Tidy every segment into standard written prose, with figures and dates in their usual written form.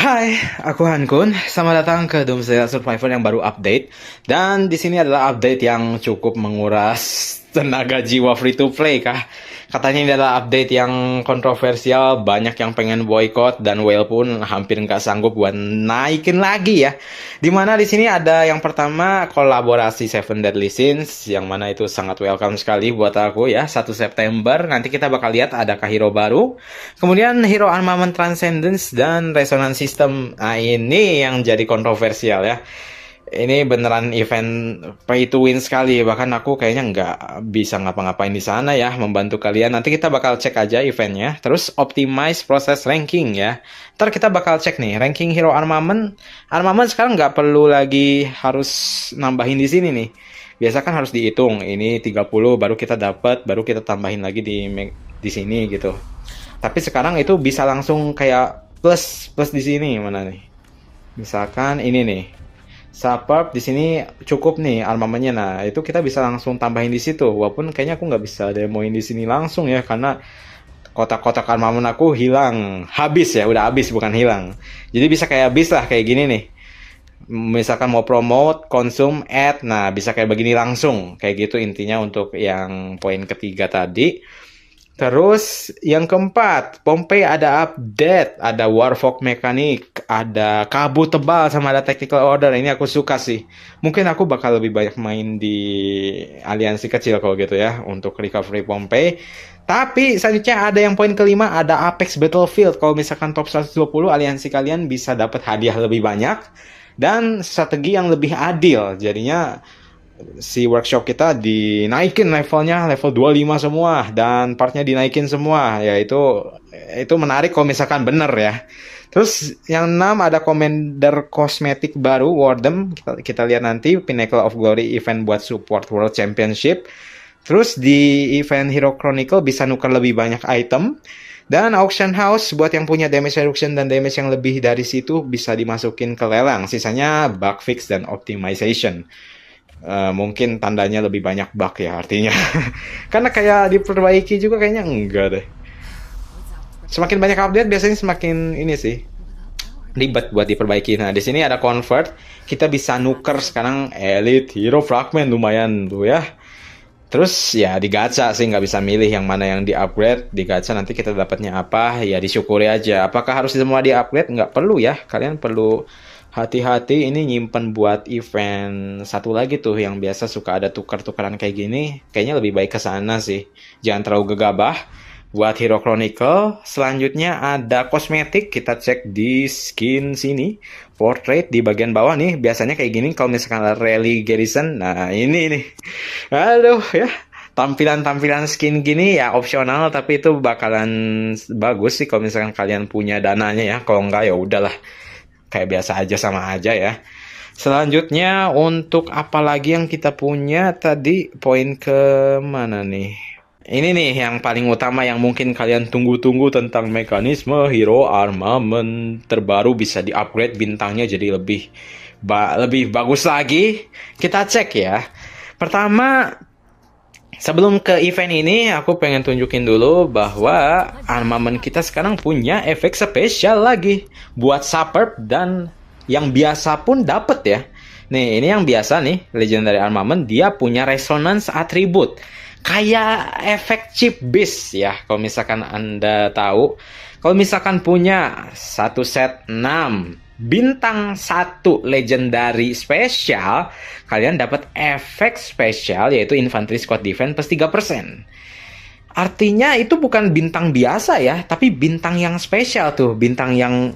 Hai, aku Hankun. Selamat datang ke Doomsday Survivor yang baru update. Dan di sini adalah update yang cukup menguras tenaga jiwa free to play kah? Katanya ini adalah update yang kontroversial, banyak yang pengen boykot dan Whale pun hampir nggak sanggup buat naikin lagi ya. Dimana di sini ada yang pertama kolaborasi Seven Deadly Sins, yang mana itu sangat welcome sekali buat aku ya. 1 September nanti kita bakal lihat adakah hero baru. Kemudian hero Armament Transcendence dan Resonance System. Nah ini yang jadi kontroversial ya. Ini beneran event pay to win sekali. Bahkan aku kayaknya nggak bisa ngapa-ngapain di sana ya, membantu kalian. Nanti kita bakal cek aja eventnya. Terus optimize proses ranking ya. Ntar kita bakal cek nih ranking hero armament. Armament sekarang nggak perlu lagi harus nambahin di sini nih. Biasa kan harus dihitung. Ini 30 baru kita dapat, baru kita tambahin lagi di sini gitu. Tapi sekarang itu bisa langsung kayak plus di sini mana nih? Misalkan ini nih. Superb di sini cukup nih armamennya. Nah, itu kita bisa langsung tambahin di situ. Walaupun kayaknya aku nggak bisa demoin di sini langsung ya, karena kotak-kotak armamen aku hilang. Habis ya, udah habis bukan hilang. Jadi bisa kayak habis lah kayak gini nih. Misalkan mau promote, konsum, add. Nah, bisa kayak begini langsung. Kayak gitu intinya untuk yang poin ketiga tadi. Terus yang keempat, Pompei ada update, ada Warfork mekanik, ada kabut tebal sama ada tactical order. Ini aku suka sih. Mungkin aku bakal lebih banyak main di aliansi kecil kalau gitu ya untuk recovery Pompei. Tapi selanjutnya ada yang poin kelima, ada Apex Battlefield. Kalau misalkan top 120 aliansi kalian bisa dapat hadiah lebih banyak dan strategi yang lebih adil. Jadinya si workshop kita dinaikin levelnya, level 25 semua, dan partnya dinaikin semua. Ya itu menarik kalau misalkan bener ya. Terus yang 6 ada Commander kosmetik baru Wardem. Kita lihat nanti Pinnacle of Glory event buat support World Championship. Terus di event Hero Chronicle bisa nuker lebih banyak item. Dan Auction House buat yang punya damage reduction dan damage yang lebih dari situ bisa dimasukin ke lelang. Sisanya bug fix dan optimization. Mungkin tandanya lebih banyak bug ya artinya. Karena kayak diperbaiki juga kayaknya enggak deh. Semakin banyak update biasanya semakin ini sih ribet buat diperbaiki. Nah di sini ada convert, kita bisa nuker sekarang Elite Hero Fragment, lumayan tuh ya. Terus ya di gacha sih, nggak bisa milih yang mana yang di upgrade. Di gacha nanti kita dapatnya apa, ya disyukuri aja. Apakah harus semua di upgrade? Nggak perlu ya. Kalian perlu hati-hati, ini nyimpen buat event satu lagi tuh yang biasa suka ada tukar-tukaran kayak gini. Kayaknya lebih baik ke sana sih. Jangan terlalu gegabah. Buat Hero Chronicle, selanjutnya ada kosmetik. Kita cek di skin sini. Portrait di bagian bawah nih. Biasanya kayak gini kalau misalkan rally garrison. Nah ini nih. Aduh ya. Tampilan-tampilan skin gini ya opsional, tapi itu bakalan bagus sih kalau misalkan kalian punya dananya ya. Kalau enggak ya udahlah. Kayak biasa aja, sama aja ya. Selanjutnya untuk apa lagi yang kita punya tadi, poin ke mana nih? Ini nih yang paling utama yang mungkin kalian tunggu-tunggu, tentang mekanisme hero armament terbaru bisa di-upgrade bintangnya jadi lebih bagus lagi. Kita cek ya. Pertama, sebelum ke event ini, aku pengen tunjukin dulu bahwa armament kita sekarang punya efek spesial lagi buat Superb, dan yang biasa pun dapet ya. Nih, ini yang biasa nih, Legendary Armament, dia punya Resonance Attribute. Kayak efek Chip Beast ya, kalau misalkan Anda tahu. Kalau misalkan punya satu set 6 bintang 1 legendary spesial, kalian dapat efek spesial yaitu Infantry Squad Defense plus 3%. Artinya itu bukan bintang biasa ya, tapi bintang yang spesial tuh, bintang yang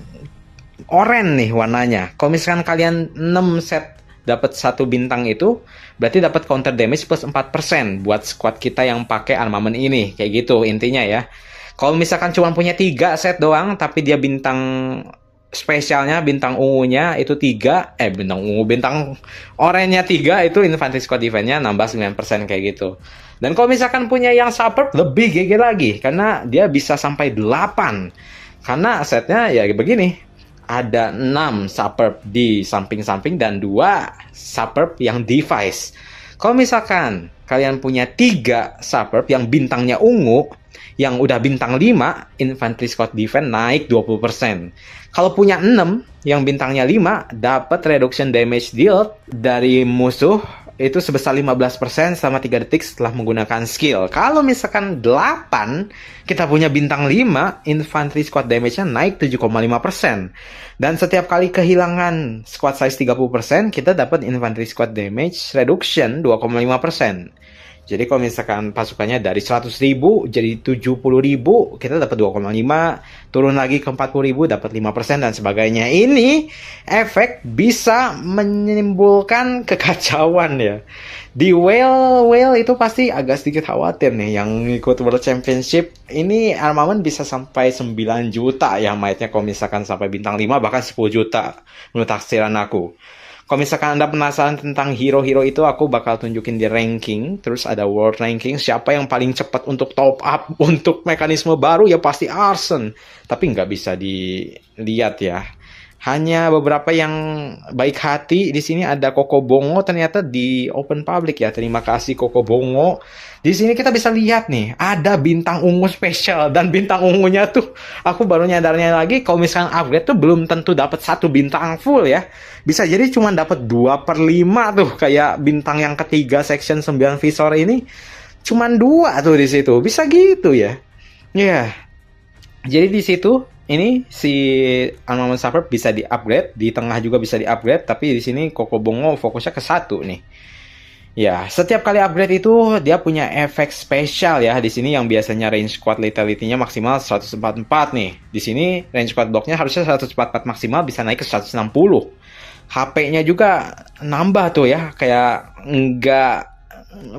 oranye nih warnanya. Kalau misalkan kalian 6 set dapat 1 bintang itu, berarti dapat counter damage plus 4% buat squad kita yang pakai armament ini. Kayak gitu intinya ya. Kalau misalkan cuma punya 3 set doang, tapi dia bintang spesialnya, bintang ungunya itu 3, bintang oranye 3, itu Infantry Squad Defense-nya nambah 9% kayak gitu. Dan kalau misalkan punya yang Superb, lebih GG lagi, karena dia bisa sampai 8. Karena setnya ya begini, ada 6 Superb di samping-samping dan 2 Superb yang device. Kalau misalkan kalian punya 3 Superb yang bintangnya ungu, yang udah bintang 5, infantry squad defense naik 20%. Kalau punya 6 yang bintangnya 5, dapat reduction damage dealt dari musuh itu sebesar 15% selama 3 detik setelah menggunakan skill. Kalau misalkan 8, kita punya bintang 5, infantry squad damage-nya naik 7,5%. Dan setiap kali kehilangan squad size 30%, kita dapat infantry squad damage reduction 2,5%. Jadi kalau misalkan pasukannya dari 100.000 jadi 70.000, kita dapat 2,5, turun lagi ke 40.000 dapat 5% dan sebagainya. Ini efek bisa menimbulkan kekacauan ya. Di Whale itu pasti agak sedikit khawatir nih yang ikut World Championship. Ini armament bisa sampai 9 juta ya mainnya kalau misalkan sampai bintang 5 bahkan 10 juta menurut taksiran aku. Kalau misalkan Anda penasaran tentang hero-hero itu, aku bakal tunjukin di ranking. Terus ada world ranking. Siapa yang paling cepat untuk top up untuk mekanisme baru ya pasti Arsen. Tapi nggak bisa dilihat ya. Hanya beberapa yang baik hati. Di sini ada Koko Bongo ternyata di open public ya. Terima kasih Koko Bongo. Di sini kita bisa lihat nih, ada bintang ungu spesial dan bintang ungunya tuh aku baru nyadarnya lagi kalau misalkan upgrade tuh belum tentu dapat 1 bintang full ya. Bisa jadi cuma dapat 2/5 tuh kayak bintang yang ketiga section 9 visor ini cuman 2 tuh di situ. Bisa gitu ya. Ya. Jadi di situ ini si armament suburb bisa di-upgrade, di tengah juga bisa di-upgrade, tapi di sini Koko Bongo fokusnya ke 1 nih. Ya, setiap kali upgrade itu dia punya efek spesial ya. Di sini yang biasanya range squad lethality-nya maksimal 144 nih. Di sini range squad block-nya harusnya 144 maksimal bisa naik ke 160. HP-nya juga nambah tuh ya, kayak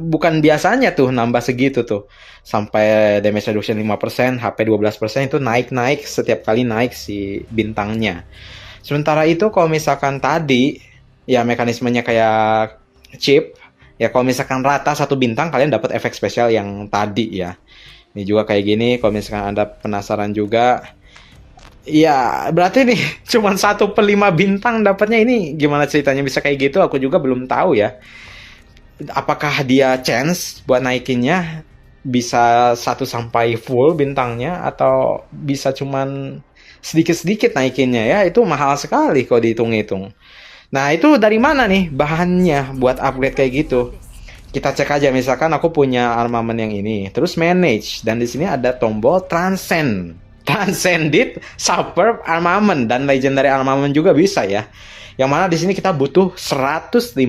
bukan biasanya tuh nambah segitu tuh. Sampai damage reduction 5%, HP 12% itu naik setiap kali naik si bintangnya. Sementara itu kalau misalkan tadi ya mekanismenya kayak chip. Ya kalau misalkan rata 1 bintang kalian dapat efek spesial yang tadi ya. Ini juga kayak gini kalau misalkan Anda penasaran juga. Ya berarti nih cuma 1/5 bintang dapatnya, ini gimana ceritanya bisa kayak gitu aku juga belum tahu ya. Apakah dia chance buat naikinnya bisa 1 sampai full bintangnya atau bisa cuman sedikit-sedikit naikinnya ya. Itu mahal sekali kalau dihitung-hitung. Nah itu dari mana nih bahannya buat upgrade kayak gitu? Kita cek aja, misalkan aku punya armament yang ini, terus manage, dan di sini ada tombol transcended superb armament dan legendary armament juga bisa ya. Yang mana di sini kita butuh 150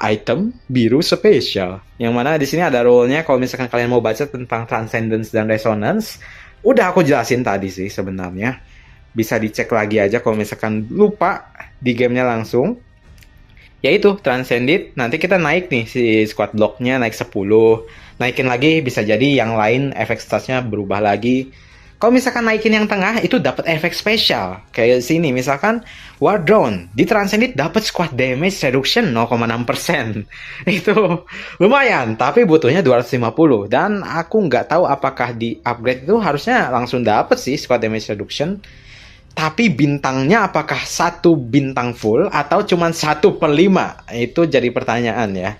item biru spesial. Yang mana di sini ada role-nya kalau misalkan kalian mau baca tentang transcendence dan resonance, udah aku jelasin tadi sih sebenarnya. Bisa dicek lagi aja kalau misalkan lupa di gamenya langsung. Yaitu Transcended, nanti kita naik nih si squad block-nya naik 10. Naikin lagi bisa jadi yang lain efek statsnya berubah lagi. Kalau misalkan naikin yang tengah itu dapat efek spesial. Kayak sini misalkan War Drone di Transcended dapat squad damage reduction 0,6%. Itu lumayan, tapi butuhnya 250 dan aku nggak tahu apakah di upgrade itu harusnya langsung dapat sih squad damage reduction. Tapi bintangnya apakah 1 bintang full atau cuma 1/5? Itu jadi pertanyaan ya.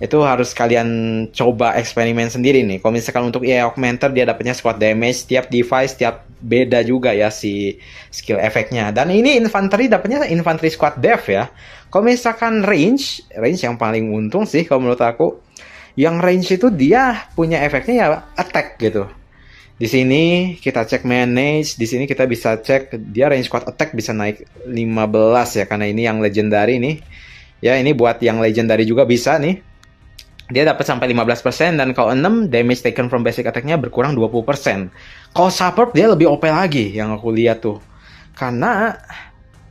Itu harus kalian coba eksperimen sendiri nih. Kalau misalkan untuk EA Augmenter dia dapatnya squad damage, tiap device tiap beda juga ya si skill efeknya. Dan ini infantry dapatnya infantry squad def ya. Kalau misalkan range yang paling untung sih kalau menurut aku. Yang range itu dia punya efeknya ya attack gitu. Di sini kita cek manage, di sini kita bisa cek dia range squad attack bisa naik 15 ya, karena ini yang legendary nih. Ya, ini buat yang legendary juga bisa nih. Dia dapat sampai 15% dan kalau 6 damage taken from basic attack-nya berkurang 20%. Kalau superb dia lebih OP lagi yang aku lihat tuh. Karena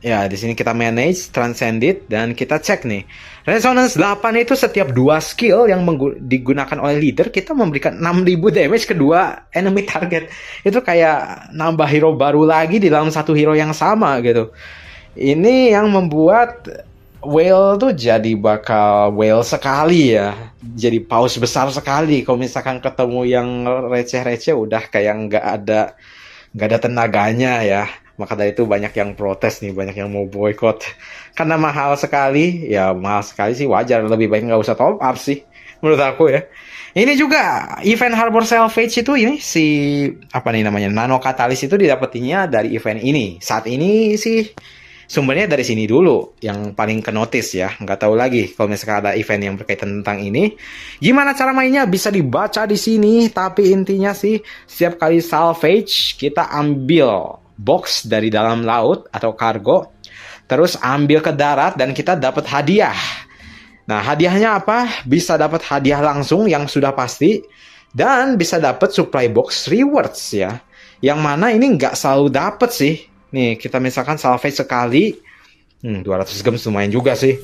ya di sini kita manage transcended dan kita cek nih. Resonance 8 itu setiap 2 skill yang digunakan oleh leader kita memberikan 6000 damage ke 2 enemy target. Itu kayak nambah hero baru lagi di dalam satu hero yang sama gitu. Ini yang membuat whale tuh jadi bakal whale sekali ya. Jadi paus besar sekali. Kalau misalkan ketemu yang receh-receh udah kayak nggak ada tenaganya ya. Maka dari itu banyak yang protes nih, banyak yang mau boykot. Karena mahal sekali, ya mahal sekali sih wajar. Lebih baik nggak usah top up sih. menurut aku ya. Ini juga event Harbor Salvage itu ini si apa nih namanya Nano Catalyst itu didapetinnya dari event ini. Saat ini sih sumbernya dari sini dulu yang paling ke notice ya. Nggak tahu lagi kalau misalkan ada event yang berkaitan tentang ini. Gimana cara mainnya bisa dibaca di sini. Tapi intinya sih setiap kali salvage kita ambil box dari dalam laut atau kargo. Terus ambil ke darat dan kita dapat hadiah. Nah, hadiahnya apa? Bisa dapat hadiah langsung yang sudah pasti dan bisa dapat supply box rewards ya. Yang mana ini nggak selalu dapat sih. Nih, kita misalkan salvage sekali, 200 gems lumayan juga sih.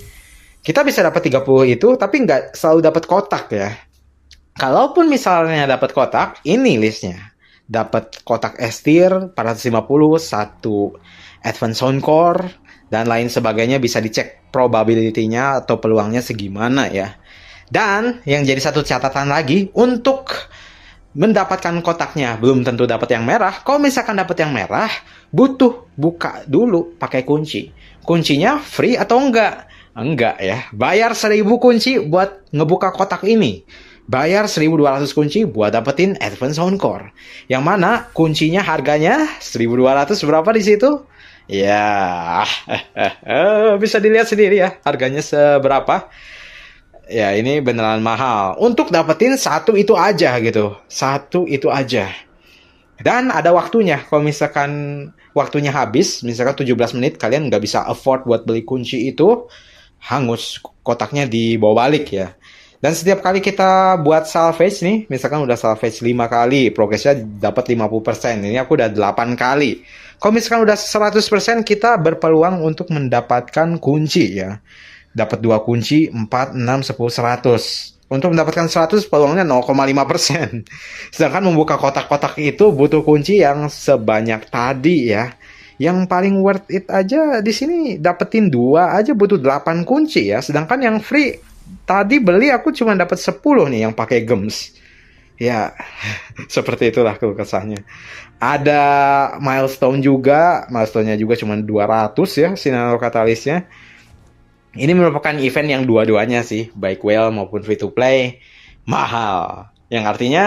Kita bisa dapat 30 itu, tapi nggak selalu dapat kotak ya. Kalaupun misalnya dapat kotak, ini listnya. Dapat kotak S-tier 450, satu Advanced Soundcore, dan lain sebagainya bisa dicek probability-nya atau peluangnya segimana ya. Dan yang jadi satu catatan lagi untuk mendapatkan kotaknya belum tentu dapat yang merah. Kalau misalkan dapat yang merah, butuh buka dulu pakai kunci. Kuncinya free atau enggak? Enggak ya. Bayar 1000 kunci buat ngebuka kotak ini. Bayar 1200 kunci buat dapetin Advanced Soundcore. Yang mana kuncinya harganya 1200 berapa di situ? Ya, bisa dilihat sendiri ya harganya seberapa. Ya, ini beneran mahal. Untuk dapetin satu itu aja gitu. Satu itu aja. Dan ada waktunya. Kalau misalkan waktunya habis, misalkan 17 menit, kalian nggak bisa afford buat beli kunci itu, hangus. Kotaknya dibawa balik ya. Dan setiap kali kita buat salvage nih, misalkan udah salvage 5 kali, progresnya dapat 50%. Ini aku udah 8 kali. Kalau misalkan udah 100%, kita berpeluang untuk mendapatkan kunci ya. Dapat 2 kunci, 4, 6, 10, 100. Untuk mendapatkan 100, peluangnya 0,5%. Sedangkan membuka kotak-kotak itu butuh kunci yang sebanyak tadi ya. Yang paling worth it aja di sini dapetin 2 aja butuh 8 kunci ya. Sedangkan yang free tadi beli aku cuma dapat 10 nih yang pakai gems. Ya, seperti itulah kesannya. Ada milestone juga, milestone-nya juga cuma 200 ya si Nano Catalyst-nya. Ini merupakan event yang dua-duanya sih, baik whale maupun free to play, mahal. Yang artinya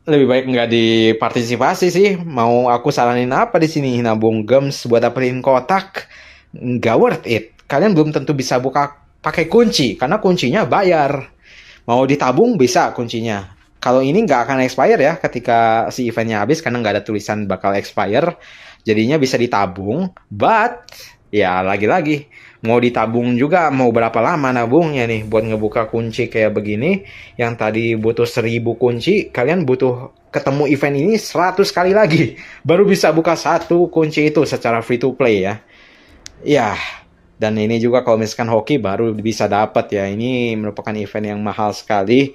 lebih baik nggak dipartisipasi sih. Mau aku saranin apa di sini? Nabung gems buat dapetin kotak, nggak worth it. Kalian belum tentu bisa buka pakai kunci, karena kuncinya bayar. Mau ditabung bisa kuncinya. Kalau ini nggak akan expire ya ketika si eventnya habis, karena nggak ada tulisan bakal expire. Jadinya bisa ditabung, but ya lagi-lagi mau ditabung juga mau berapa lama nabungnya nih buat ngebuka kunci kayak begini. Yang tadi butuh 1000 kunci, kalian butuh ketemu event ini 100 kali lagi baru bisa buka satu kunci itu secara free to play ya. Ya, dan ini juga kalau misalkan hoki baru bisa dapat ya. Ini merupakan event yang mahal sekali.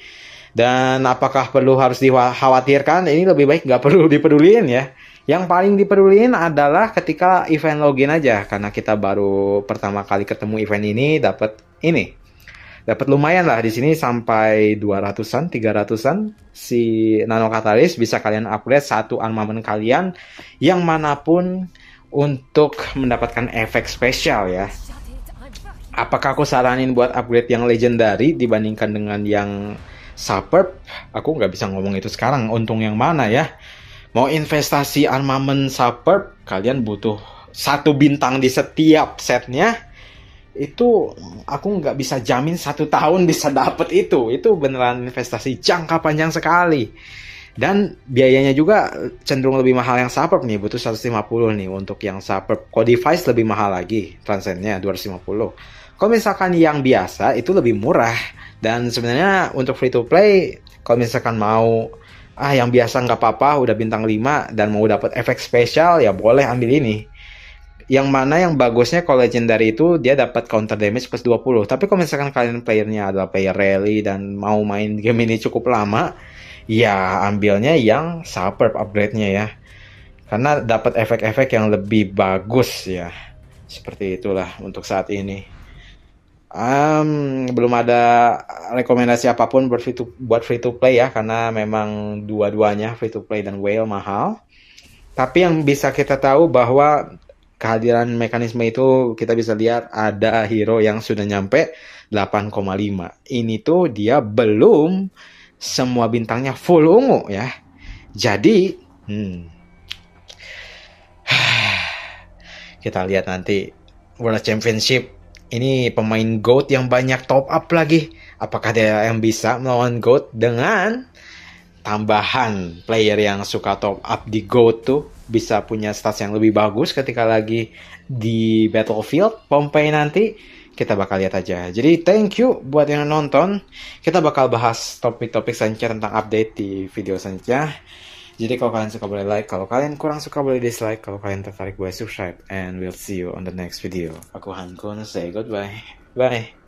Dan apakah perlu harus dikhawatirkan? Ini lebih baik nggak perlu dipeduliin ya. Yang paling dipeduliin adalah ketika event login aja. Karena kita baru pertama kali ketemu event ini dapat ini. Dapat lumayan lah di sini sampai 200-an, 300-an si Nano Catalyst bisa kalian upgrade satu armament kalian yang manapun untuk mendapatkan efek spesial ya. Apakah aku saranin buat upgrade yang legendary dibandingkan dengan yang superb? Aku nggak bisa ngomong itu sekarang. Untung yang mana ya? Mau investasi armament superb, kalian butuh 1 bintang di setiap setnya. Itu aku nggak bisa jamin 1 tahun bisa dapet itu. Itu beneran investasi jangka panjang sekali. Dan biayanya juga cenderung lebih mahal yang superb nih, butuh 150 nih untuk yang superb. Kalau device lebih mahal lagi, transcendnya 250. Kalau misalkan yang biasa itu lebih murah. Dan sebenarnya untuk free to play, kalau misalkan mau yang biasa nggak apa-apa, udah bintang 5 dan mau dapat efek spesial ya boleh ambil ini. Yang mana yang bagusnya kalau legendary itu dia dapat counter damage plus 20. Tapi kalau misalkan kalian playernya adalah player rally dan mau main game ini cukup lama, ya ambilnya yang superb upgrade-nya ya. Karena dapat efek-efek yang lebih bagus ya. Seperti itulah untuk saat ini. Belum ada rekomendasi apapun buat free to play ya, karena memang dua-duanya free to play dan whale mahal. Tapi yang bisa kita tahu bahwa kehadiran mekanisme itu kita bisa lihat ada hero yang sudah nyampe 8,5. Ini tuh dia belum semua bintangnya full ungu ya. Jadi, kita lihat nanti World Championship. Ini pemain GOAT yang banyak top up lagi. Apakah dia yang bisa melawan GOAT dengan tambahan player yang suka top up di GOAT tuh bisa punya stats yang lebih bagus ketika lagi di Battlefield Pompeii nanti. Kita bakal lihat aja. Jadi thank you buat yang nonton. Kita bakal bahas topik-topik selanjutnya tentang update di video selanjutnya. Jadi kalau kalian suka boleh like, kalau kalian kurang suka boleh dislike, kalau kalian tertarik boleh subscribe, and we'll see you on the next video. Aku Han Kun, say goodbye. Bye.